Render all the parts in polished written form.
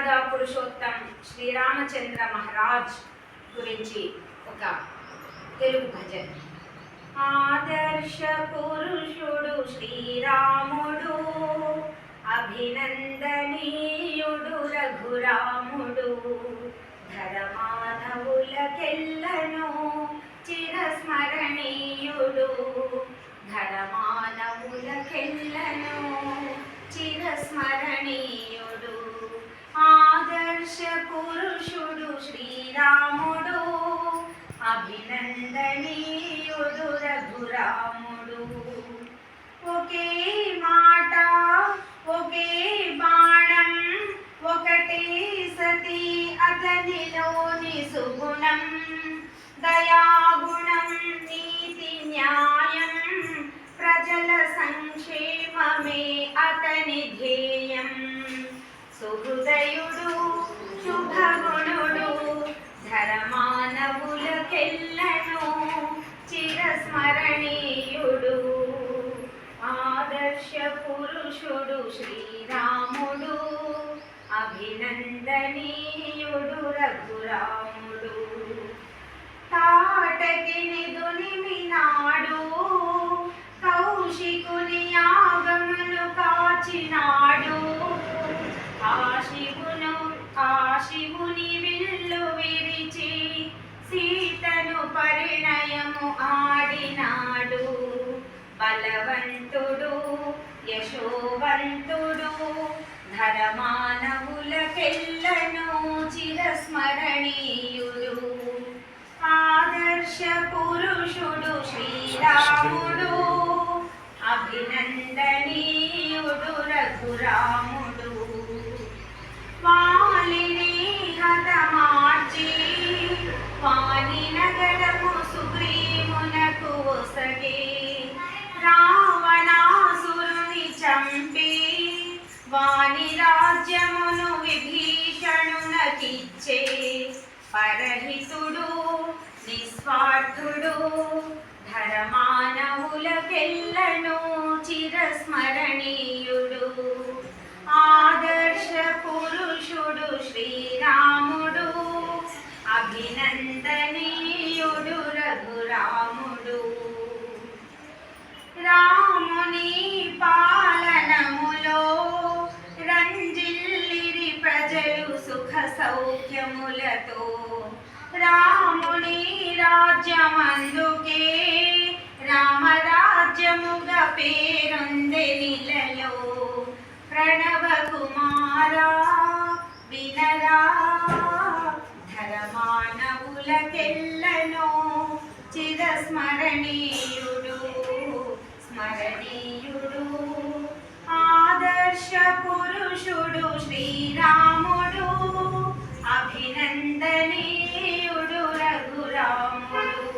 మర్యాద పురుషోత్తం శ్రీరామచంద్ర మహారాజ్ గురించి ఒక తెలుగు భజన. ఆదర్శ పురుషుడు శ్రీరాముడు, అభినందనీయుడు రఘురాముడు, ధరమానవులకెల్లను చిరస్మరణీయుడు, ధరమానవులకెల్లను చిరస్మరణీయుడు. ఆదర్శ పురుషుడు శ్రీరాముడు, అభినందనీయుడు రఘురాముడు. ఒకే మాట ఒకే బాణం, ఒకటే సతి అతనిలోని సుగుణం, దయాగుణం నీతి న్యాయం, ప్రజల సంక్షేమమే అతని ధ్యేయం. సుహృదయుడు శుభగుణుడు, ధరమానవులకెల్లను చిరస్మరణీయుడు. ఆదర్శ పురుషుడు శ్రీరాముడు, అభినందనీయుడు రఘురాముడు. తాటకిని దునిమినాడు, కౌశికుని యాగమును కాచినాడు, ఆ శివుని విల్లు విరిచి సీతను పరిణయము ఆడినాడు. బలవంతుడు యశోవంతుడు, ధరమానవులకెల్లను చిరస్మరణీయుడు. ఆదర్శ పురుషుడు శ్రీరాముడు, అభినందనీయుడు రఘురాముడు. వాలిని హతమార్చి వాని నగరము సుగ్రీవునకు ఒసగి, రావణాసురుని చంపి వాని రాజ్యమును విభీషణునకిచ్చే, పరహితుడు నిస్వార్థుడు, ధరమానవులకెల్లను చిరస్మరణీయుడు. ఆదర్శ పురుషుడు శ్రీరాముడు, అభినందనీయుడు రఘురాముడు. రాముని పాలనములో రంజిల్లిరి ప్రజలు సుఖ సౌఖ్యములతో, రాముని రాజ్యమందుకే రామరాజ్యముగా పేరొందెనిలలో. ప్రణవ కుమారా వినరా, ధరమానవులకెల్లను చిరస్మరణీయుడు స్మరణీయుడు. ఆదర్శ పురుషుడు శ్రీరాముడు, అభినందనీయుడు రఘురాముడు.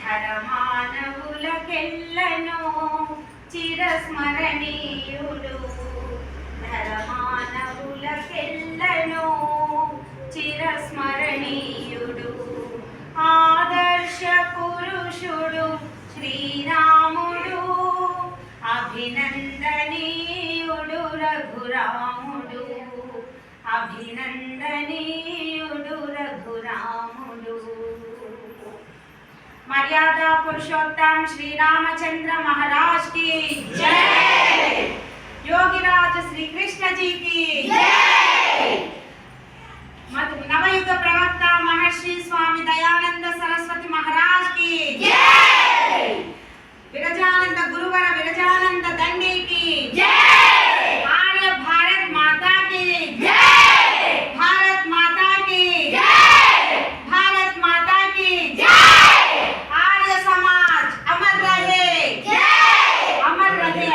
ధరమానవులకెల్లను చిరస్మరణీయుడు, ధరమానవులకెల్లను చిరస్మరణీయుడు. ఆదర్శ పురుషుడు శ్రీరాముడు, అభినందనీయుడు రఘురాముడు, అభినందనీయుడు రఘురాముడు. मर्याद पुरुषोत्तम श्री रामचंद्र महाराज की जय, योगीराज श्री कृष्ण जी की जय, नवयुग प्रवक्ता महर्षि स्वामी दयानंद सरस्वती महाराज की जय, विरजानंद गुरुवर विरजानंद दंडी की जय, आर्य भारत माता की जय, भारत माता की जय, भारत माता की जय. समाज अमर रहे, अमर रहे,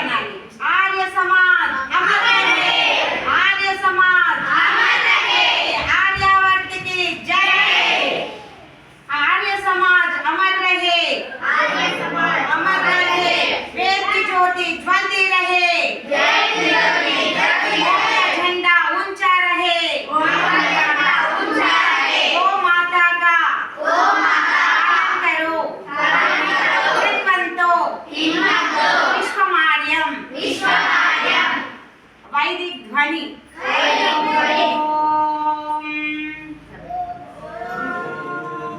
आर्य समाज अमर रहे. ध्वनि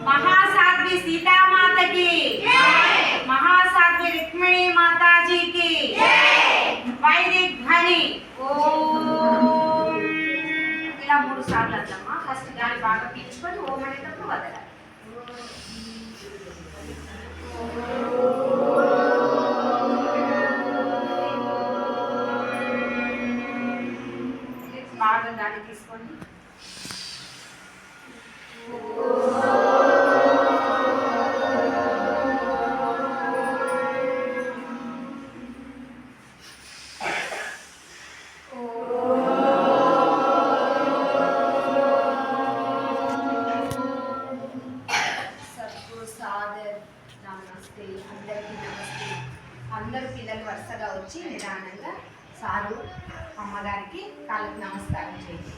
महासाध्वी सीता माता की, महासाध्वी रुक्मिणी माता जी की वैदिक ध्वनि ఇలా 3 సార్లు అట్లమ్మా. ఫస్ట్ గాలి బాగా పీల్చుకొని ఓం అనేటప్పుడు వదలాలి. బాగా గాలి తీసుకోండి. నమస్తే, అందరికీ నమస్తే. అందరు పిల్లలు వరుసగా వచ్చి నిదానంగా సారు అమ్మగారికి కాళ్ళకి నమస్కారం చేయండి.